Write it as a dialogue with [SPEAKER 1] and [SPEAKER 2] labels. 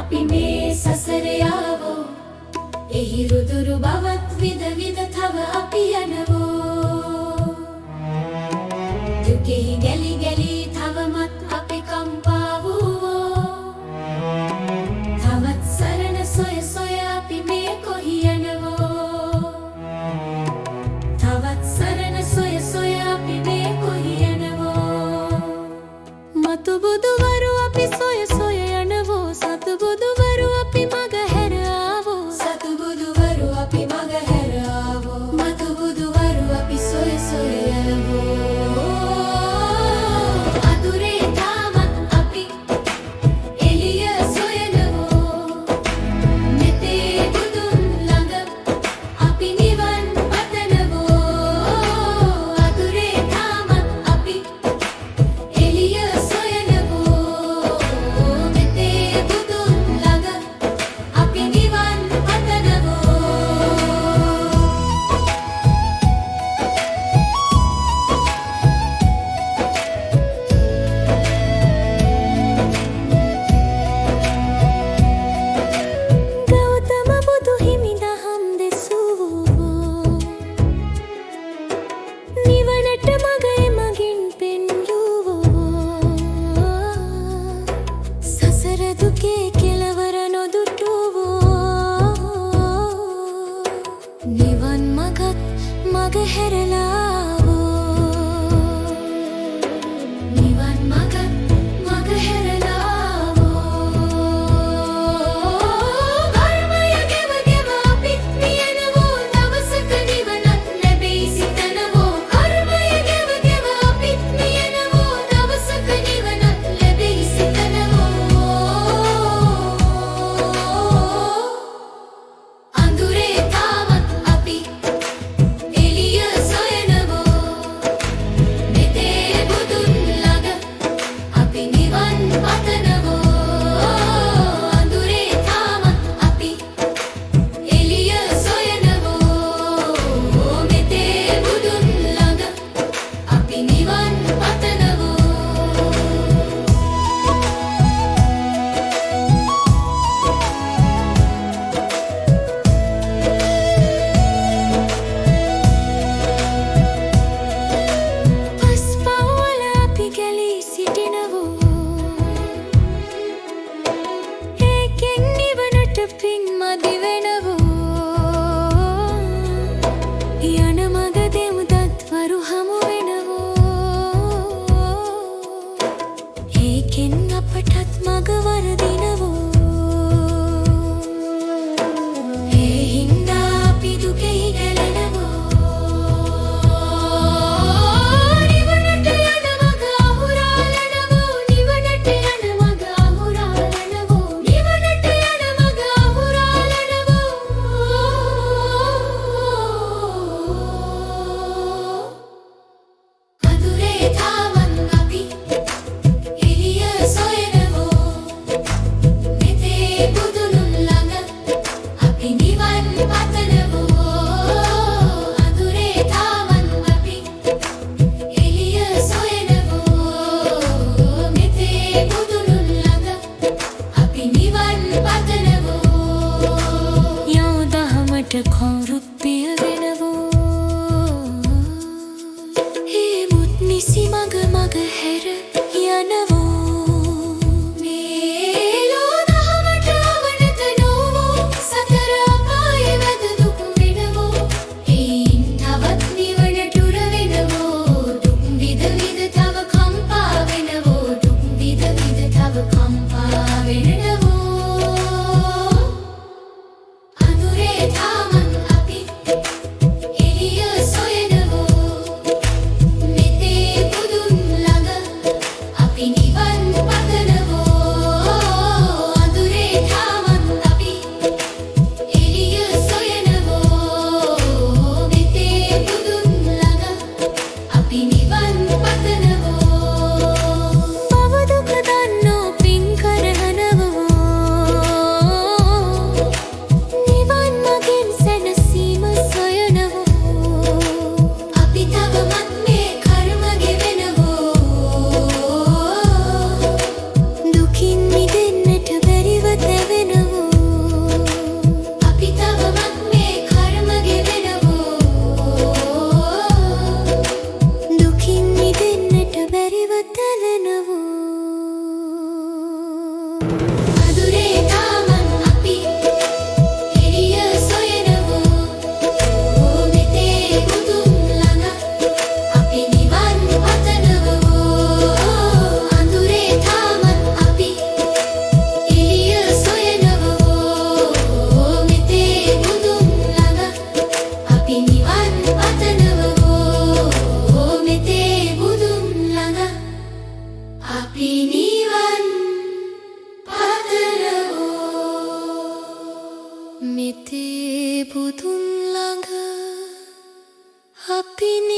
[SPEAKER 1] අපි මේ සසරේ ආවෝ එහි රුදුරු බවත් විද විද තව අපි යනවෝ දුකෙහි ගැලි ගැලි තවමත් අපි කම්පා වූවෝ තවත් සරණ සොය සොය අපි මේ කොහි යනවෝ තවත් සරණ සොය සොය අපි මේ කොහි යනවෝ මතු බුදුවරු අපි සොය සොය යනවෝ සතු බුදුවරු අපි මග හැර ආවෝ සතු බුදුවරු අපි මග හැර ආවෝ මතු බුදුවරු අපි සොය සොය යනවෝ අදුරේ තාමත් අපි එළිය සොයනවෝ මෙතේ බුදුන් ළඟ අපි නිවන් පතනවෝ අදුරේ තාමත් අපි එළිය සොයනවෝ මෙතේ බුදුන් ළඟ අපි නිවන් පතනවෝ ගෞතම බුදු හිමි දහම් දෙසූවෝ නිවනට මග එමගින් පෙන්වූවෝ සසර දුකේ කෙලවර නොදුටුවෝ නිවන් මගත් මග හැරලාවෝ නිවන් මගත් මග හැරලාවෝ කර්මය ගෙව ගෙව අපි මියනවෝ දවසක නිවනත් ලැබෙයි සිතනවෝ කර්මය ගෙව ගෙව අපි මියනවෝ දවසක නිවනත් ලැබෙයි සිතනවෝ අඳුරේ තාමත් අපි එළිය සොයනවෝ මෙතේ බුදුන් ළඟ අපි නිවන් පතනවෝ අඳුරේ තාමත් අපි එළිය සොයනවෝ මෙතේ බුදුන් ළඟ අපි නිවන් පතනවෝ පස්පවල අපි ගැලී සිටිනවෝ ඒකෙන් නිවනට පින් මදි වෙනවෝ යන මග දෙමුදත් වරු හමු වෙනවෝ ඒකෙන් අපටත් මග වරදිනවෝ ඒ හින්දා අපි දුකෙහි ගැලෙනවෝ නිවනට යන මග අහුරාලනවෝ නිවනට යන මග අහුරාලනවෝ නිවනට යන මග අහුරාලනවෝ අපිනේ